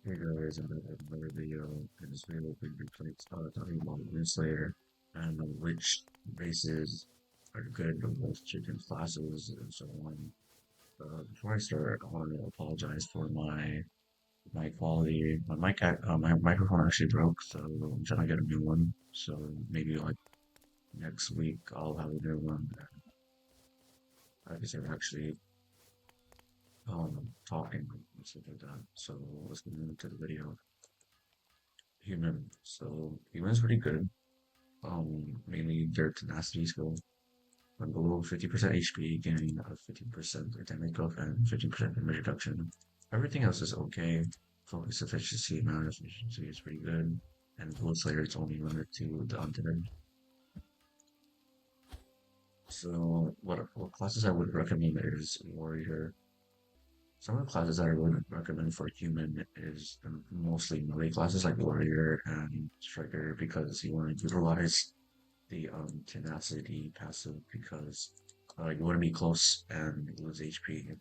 Hey guys, I'm back with another video. In this video, we're going to be talking about Runeslayer and which races are good with chicken classes and so on. Before I start, I want to apologize for my quality. My microphone actually broke, so I'm trying to get a new one. So maybe like next week I'll have a new one. I guess I'm actually talking and stuff like that. So let's get into the video. Human. So human's pretty good. Mainly their tenacity skill. When below 50% HP, gaining 50% damage buff and 15% damage reduction. Everything else is okay. Focus efficiency, mana efficiency is pretty good. And Blood Slayer is only limited to the undead. So what classes I would recommend is Warrior. Some of the classes that I would recommend for human is mostly melee classes like Warrior and Striker because you want to utilize the tenacity passive because you want to be close and lose HP.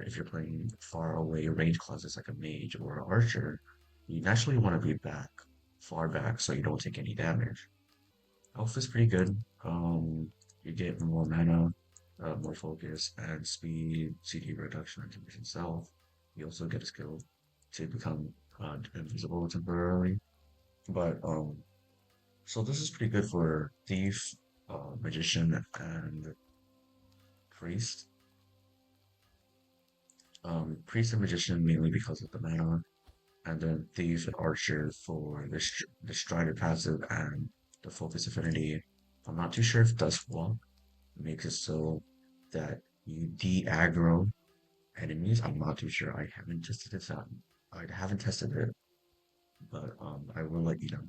If you're playing far away range classes like a mage or an archer, you naturally want to be far back, so you don't take any damage. Health is pretty good. You get more mana, more focus, and speed, CD reduction, and 10% self. You also get a skill to become invisible temporarily. But so this is pretty good for thief, magician, and priest. Priest and magician mainly because of the mana, and then thief and archer for the strider passive and the focus affinity. I'm not too sure if Dusk Walk makes it so that you de-aggro enemies. I'm not too sure. I haven't tested this out. I haven't tested it, but I will let you know.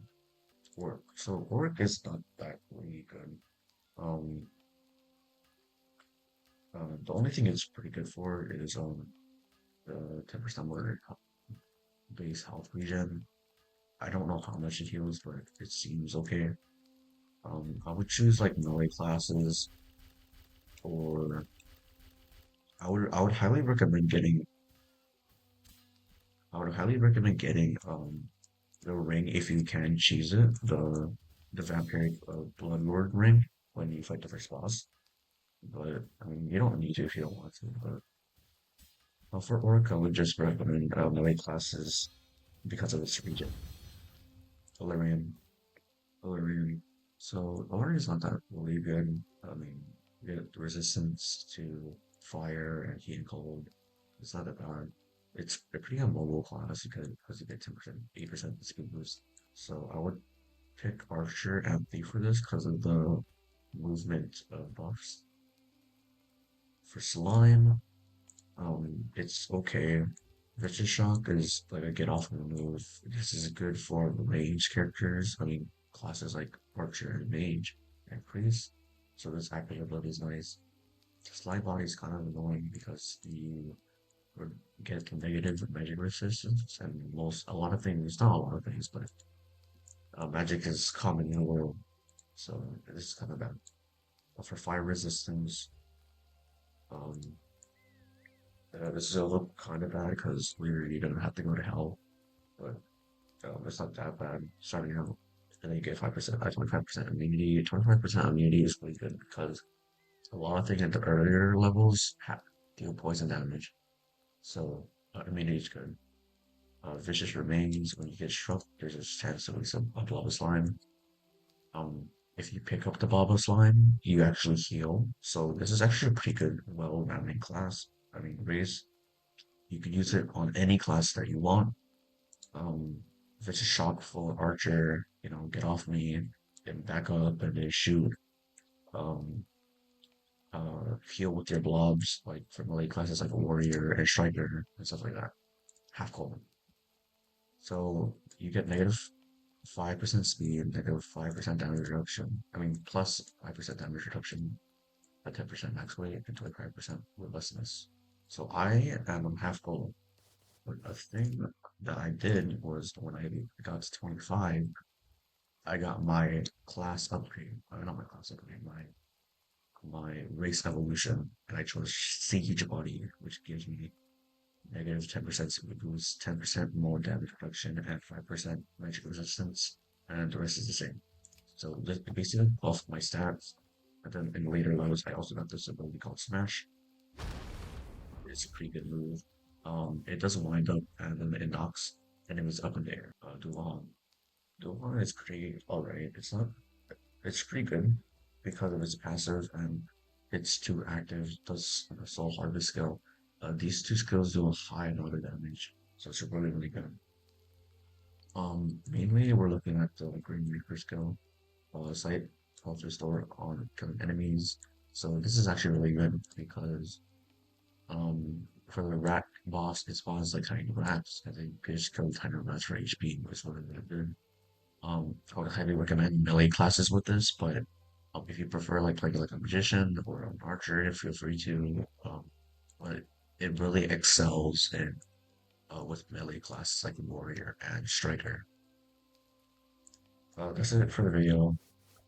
Orc. So Orc is not that really good. Um, the only thing it's pretty good for is the 10% more base health regen. I don't know how much it heals, but it seems okay. I would choose like melee classes, or I would highly recommend getting the ring if you can choose it, the vampiric blood lord ring when you fight the first boss. But I mean, you don't need to if you don't want to. But for orc, I would just recommend melee classes because of its regen. Illyrian, Illyrian. So Illyrian is not that really good. I mean, you get resistance to fire and heat and cold. It's not that bad. It's a pretty immobile class because you get 10%, 8% speed boost. So I would pick Archer and Thief for this because of the movement buffs. For Slime, it's okay. Vicious Shock is like a get off move. This is good for range characters. I mean, classes like Archer and Mage and Priest. So this active ability is nice. Slime Body is kind of annoying because you would get negative magic resistance and a lot of things, not a lot of things, but magic is common in the world. So this is kind of bad. But for fire resistance, um, this is a little kind of bad because we're gonna have to go to hell, but it's not that bad starting out. And then you get 5%, 25% immunity. 25% immunity is really good because a lot of things at the earlier levels deal poison damage. So immunity is good. Vicious remains when you get struck, there's a chance to release a blob of slime. Um, if you pick up the Baba slime, you actually heal. So this is actually a pretty good, well-rounded class. I mean, raise. You can use it on any class that you want. Um, if it's a shock full archer, get off me and back up and then shoot. Um, heal with your blobs, like from melee classes like warrior and striker and stuff like that. Half cold. So you get negative 5% speed, negative 5% damage reduction. I mean, plus 5% damage reduction at 10% max weight and 25% robustness. So I am half gold. But a thing that I did was when I got to 25, I got my class upgrade. Not my class upgrade, my race evolution, and I chose Siege Body, which gives me negative 10% super boost, 10% more damage reduction, and 5% magic resistance, and the rest is the same. So this basically buffed my stats. And then in later levels, I also got this ability called Smash. It's a pretty good move. It doesn't wind up and then it knocks enemies up in the air. Duhan is pretty alright. It's pretty good because of its passive and its two active does Soul Harvest skill. These two skills do a high amount of damage, so it's really really good. Mainly we're looking at the Green Reaper skill, site health restore on killing enemies. So this is actually really good because for the rat boss, it spawns like tiny rats, and then you can just kill tiny rats for HP, which is really really good. I would highly recommend melee classes with this, but if you prefer like playing like a magician or an archer, feel free to. But it really excels in with melee classes like warrior and striker. That's it for the video.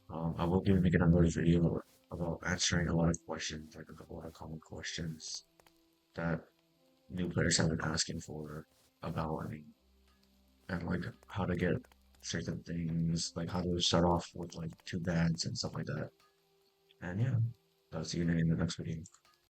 I will be making another video about answering a lot of questions, like a lot of common questions that new players have been asking for about, I mean, and like how to get certain things, like how to start off with like two bands and stuff like that. And yeah, I'll see you in the next video.